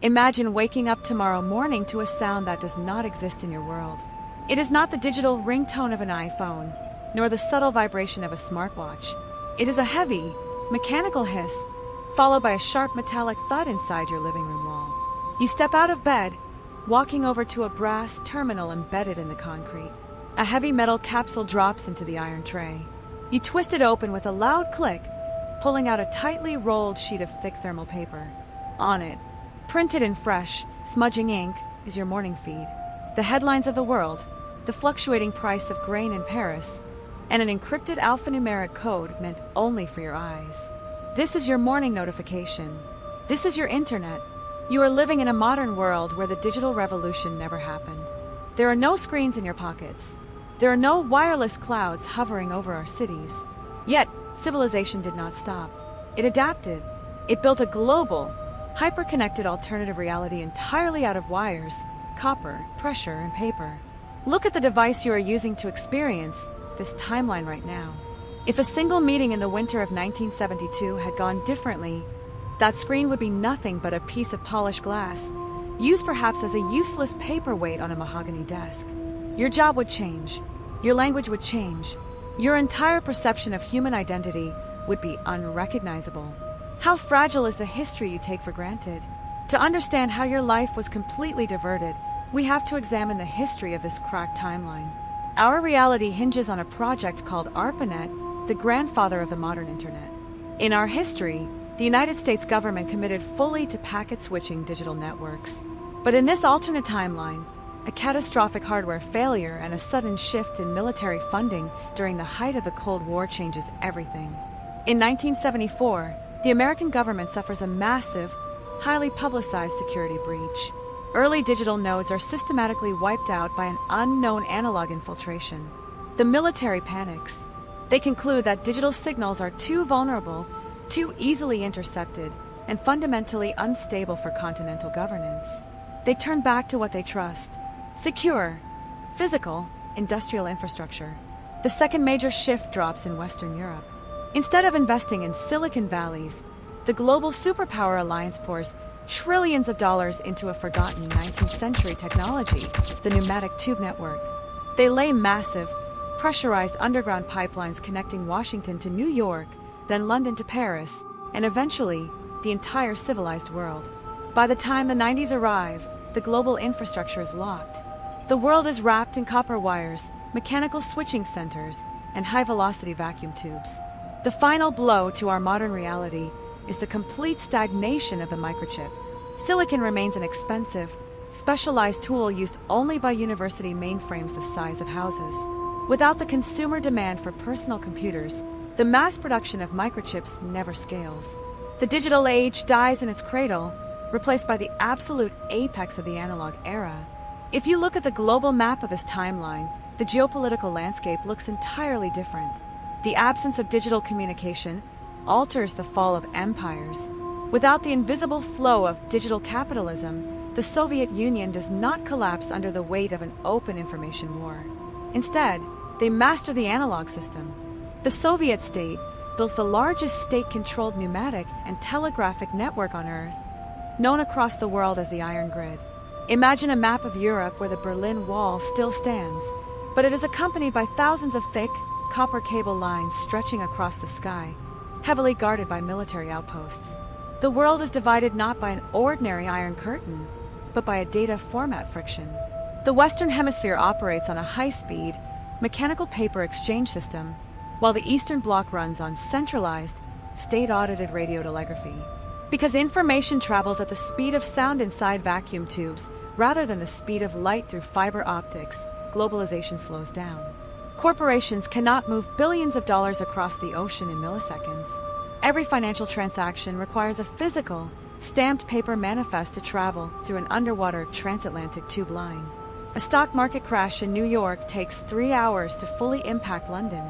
Imagine waking up tomorrow morning to a sound that does not exist in your world. It is not the digital ringtone of an iPhone, nor the subtle vibration of a smartwatch. It is a heavy, mechanical hiss, followed by a sharp metallic thud inside your living room wall. You step out of bed, walking over to a brass terminal embedded in the concrete. A heavy metal capsule drops into the iron tray. You twist it open with a loud click, pulling out a tightly rolled sheet of thick thermal paper. On it, printed in fresh, smudging ink, is your morning feed. The headlines of the world, the fluctuating price of grain in Paris, and an encrypted alphanumeric code meant only for your eyes. This is your morning notification. This is your internet. You are living in a modern world where the digital revolution never happened. There are no screens in your pockets. There are no wireless clouds hovering over our cities. Yet, civilization did not stop. It adapted. It built a global, hyper-connected alternative reality entirely out of wires, copper, pressure, and paper. Look at the device you are using to experience this timeline right now. If a single meeting in the winter of 1972 had gone differently, that screen would be nothing but a piece of polished glass, used perhaps as a useless paperweight on a mahogany desk. Your job would change. Your language would change. Your entire perception of human identity would be unrecognizable. How fragile is the history you take for granted? To understand how your life was completely diverted, we have to examine the history of this cracked timeline. Our reality hinges on a project called ARPANET, the grandfather of the modern internet. In our history, the United States government committed fully to packet-switching digital networks. But in this alternate timeline, a catastrophic hardware failure and a sudden shift in military funding during the height of the Cold War changes everything. In 1974, the American government suffers a massive, highly publicized security breach. Early digital nodes are systematically wiped out by an unknown analog infiltration. The military panics. They conclude that digital signals are too vulnerable, too easily intercepted, and fundamentally unstable for continental governance. They turn back to what they trust: secure, physical, industrial infrastructure. The second major shift drops in Western Europe. Instead of investing in Silicon Valleys, the global superpower alliance pours trillions of dollars into a forgotten 19th century technology, the pneumatic tube network. They lay massive, pressurized underground pipelines connecting Washington to New York, then London to Paris, and eventually the entire civilized world. By the time the 90s arrive, the global infrastructure is locked. The world is wrapped in copper wires, mechanical switching centers, and high-velocity vacuum tubes. The final blow to our modern reality is the complete stagnation of the microchip. Silicon remains an expensive, specialized tool used only by university mainframes the size of houses. Without the consumer demand for personal computers, the mass production of microchips never scales. The digital age dies in its cradle, replaced by the absolute apex of the analog era. If you look at the global map of this timeline, the geopolitical landscape looks entirely different. The absence of digital communication alters the fall of empires. Without the invisible flow of digital capitalism, the Soviet Union does not collapse under the weight of an open information war. Instead, they master the analog system. The Soviet state builds the largest state-controlled pneumatic and telegraphic network on Earth, known across the world as the Iron Grid. Imagine a map of Europe where the Berlin Wall still stands, but it is accompanied by thousands of thick, copper cable lines stretching across the sky, heavily guarded by military outposts. The world is divided not by an ordinary iron curtain, but by a data format friction. The Western Hemisphere operates on a high-speed, mechanical paper exchange system, while the Eastern Bloc runs on centralized, state-audited radiotelegraphy. Because information travels at the speed of sound inside vacuum tubes rather than the speed of light through fiber optics, globalization slows down. Corporations cannot move billions of dollars across the ocean in milliseconds. Every financial transaction requires a physical, stamped paper manifest to travel through an underwater transatlantic tube line. A stock market crash in New York takes 3 hours to fully impact London.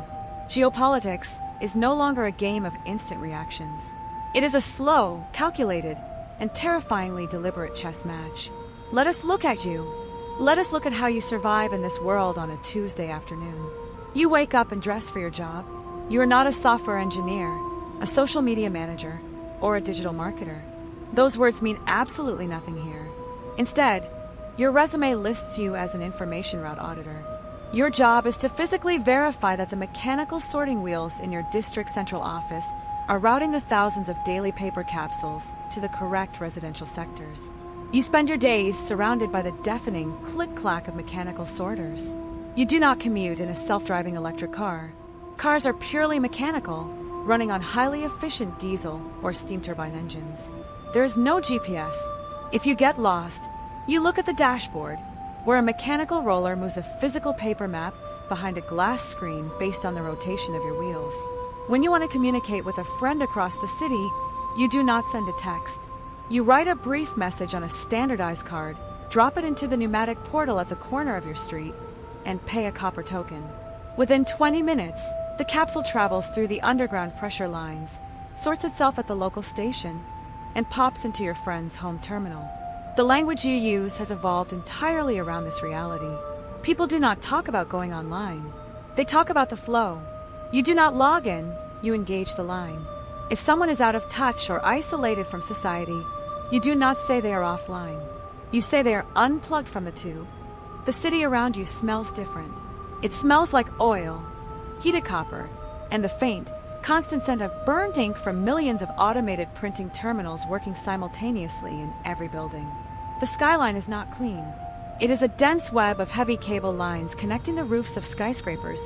Geopolitics is no longer a game of instant reactions. It is a slow, calculated, and terrifyingly deliberate chess match. Let us look at you. Let us look at how you survive in this world on a Tuesday afternoon. You wake up and dress for your job. You are not a software engineer, a social media manager, or a digital marketer. Those words mean absolutely nothing here. Instead, your resume lists you as an information route auditor. Your job is to physically verify that the mechanical sorting wheels in your district central office are routing the thousands of daily paper capsules to the correct residential sectors. You spend your days surrounded by the deafening click-clack of mechanical sorters. You do not commute in a self-driving electric car. Cars are purely mechanical, running on highly efficient diesel or steam turbine engines. There is no GPS. If you get lost, you look at the dashboard, where a mechanical roller moves a physical paper map behind a glass screen based on the rotation of your wheels. When you want to communicate with a friend across the city, you do not send a text. You write a brief message on a standardized card, drop it into the pneumatic portal at the corner of your street, and pay a copper token. Within 20 minutes, the capsule travels through the underground pressure lines, sorts itself at the local station, and pops into your friend's home terminal. The language you use has evolved entirely around this reality. People do not talk about going online. They talk about the flow. You do not log in, you engage the line. If someone is out of touch or isolated from society, you do not say they are offline. You say they are unplugged from the tube. The city around you smells different. It smells like oil, heated copper, and the faint, constant scent of burnt ink from millions of automated printing terminals working simultaneously in every building. The skyline is not clean. It is a dense web of heavy cable lines connecting the roofs of skyscrapers,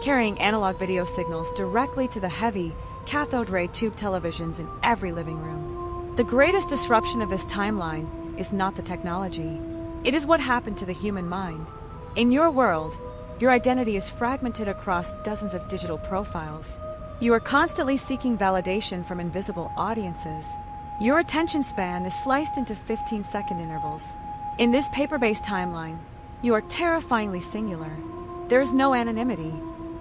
carrying analog video signals directly to the heavy cathode ray tube televisions in every living room. The greatest disruption of this timeline is not the technology. It is what happened to the human mind. In your world, your identity is fragmented across dozens of digital profiles. You are constantly seeking validation from invisible audiences. Your attention span is sliced into 15-second intervals. In this paper-based timeline, you are terrifyingly singular. There is no anonymity.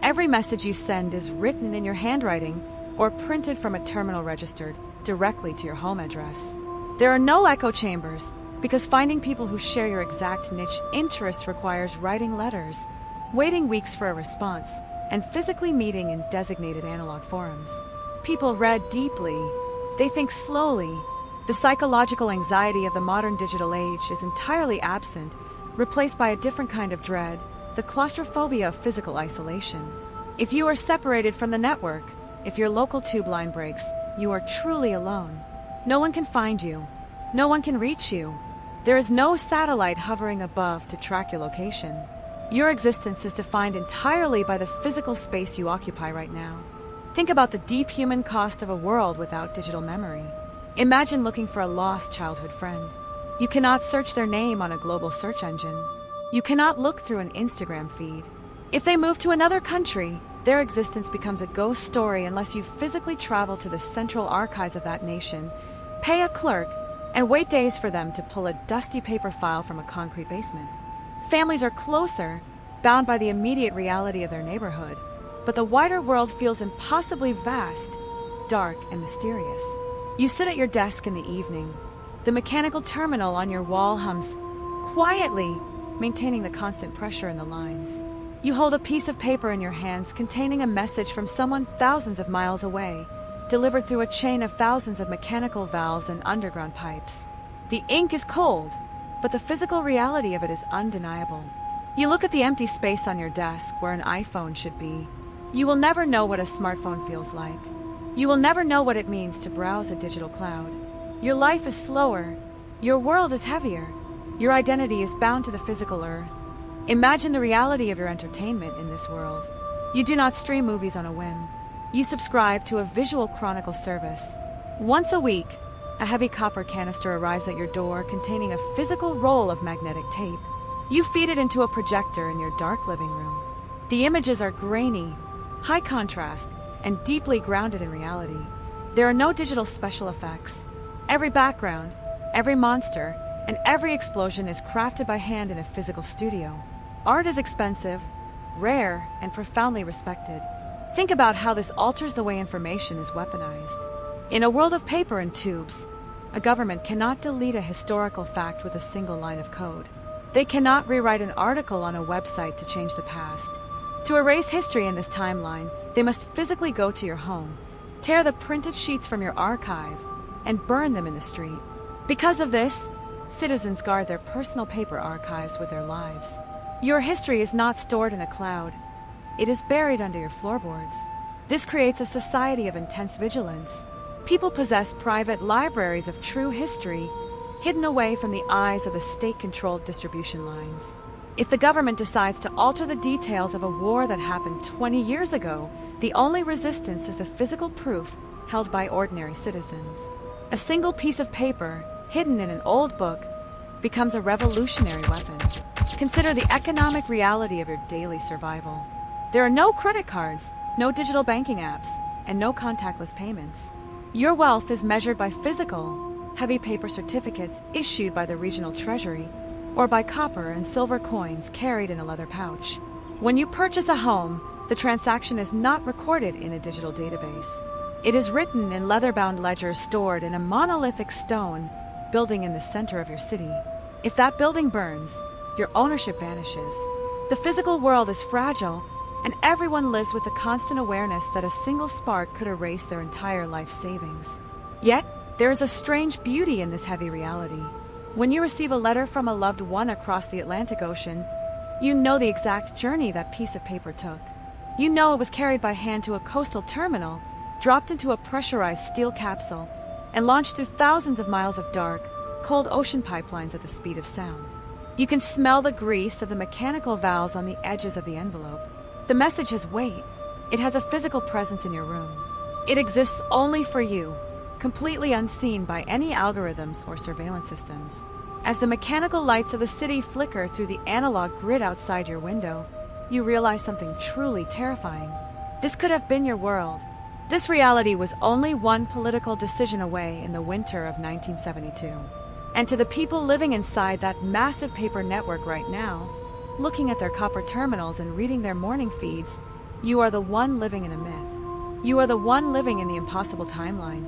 Every message you send is written in your handwriting or printed from a terminal registered directly to your home address. There are no echo chambers, because finding people who share your exact niche interest requires writing letters, waiting weeks for a response, and physically meeting in designated analog forums. People read deeply. They think slowly. The psychological anxiety of the modern digital age is entirely absent, replaced by a different kind of dread, the claustrophobia of physical isolation. If you are separated from the network, if your local tube line breaks, you are truly alone. No one can find you. No one can reach you. There is no satellite hovering above to track your location. Your existence is defined entirely by the physical space you occupy right now. Think about the deep human cost of a world without digital memory. Imagine looking for a lost childhood friend. You cannot search their name on a global search engine. You cannot look through an Instagram feed. If they move to another country, their existence becomes a ghost story unless you physically travel to the central archives of that nation, pay a clerk, and wait days for them to pull a dusty paper file from a concrete basement. Families are closer, bound by the immediate reality of their neighborhood, but the wider world feels impossibly vast, dark, and mysterious. You sit at your desk in the evening. The mechanical terminal on your wall hums quietly, maintaining the constant pressure in the lines. You hold a piece of paper in your hands containing a message from someone thousands of miles away, delivered through a chain of thousands of mechanical valves and underground pipes. The ink is cold, but the physical reality of it is undeniable. You look at the empty space on your desk where an iPhone should be. You will never know what a smartphone feels like. You will never know what it means to browse a digital cloud. Your life is slower. Your world is heavier. Your identity is bound to the physical earth. Imagine the reality of your entertainment in this world. You do not stream movies on a whim. You subscribe to a visual chronicle service. Once a week, a heavy copper canister arrives at your door containing a physical roll of magnetic tape. You feed it into a projector in your dark living room. The images are grainy, high contrast, and deeply grounded in reality. There are no digital special effects. Every background, every monster, and every explosion is crafted by hand in a physical studio. Art is expensive, rare, and profoundly respected. Think about how this alters the way information is weaponized. In a world of paper and tubes, a government cannot delete a historical fact with a single line of code. They cannot rewrite an article on a website to change the past. To erase history in this timeline, they must physically go to your home, tear the printed sheets from your archive, and burn them in the street. Because of this, citizens guard their personal paper archives with their lives. Your history is not stored in a cloud. It is buried under your floorboards. This creates a society of intense vigilance. People possess private libraries of true history, hidden away from the eyes of the state-controlled distribution lines. If the government decides to alter the details of a war that happened 20 years ago, the only resistance is the physical proof held by ordinary citizens. A single piece of paper, hidden in an old book, becomes a revolutionary weapon. Consider the economic reality of your daily survival. There are no credit cards, no digital banking apps, and no contactless payments. Your wealth is measured by physical, heavy paper certificates issued by the regional treasury, or by copper and silver coins carried in a leather pouch. When you purchase a home, the transaction is not recorded in a digital database. It is written in leather-bound ledgers stored in a monolithic stone building in the center of your city. If that building burns, your ownership vanishes. The physical world is fragile, and everyone lives with the constant awareness that a single spark could erase their entire life savings. Yet, there is a strange beauty in this heavy reality. When you receive a letter from a loved one across the Atlantic Ocean, you know the exact journey that piece of paper took. You know it was carried by hand to a coastal terminal, dropped into a pressurized steel capsule, and launched through thousands of miles of dark, cold ocean pipelines at the speed of sound. You can smell the grease of the mechanical valves on the edges of the envelope. The message has weight. It has a physical presence in your room. It exists only for you, completely unseen by any algorithms or surveillance systems. As the mechanical lights of the city flicker through the analog grid outside your window, you realize something truly terrifying. This could have been your world. This reality was only one political decision away in the winter of 1972. And to the people living inside that massive paper network right now, looking at their copper terminals and reading their morning feeds, you are the one living in a myth. You are the one living in the impossible timeline.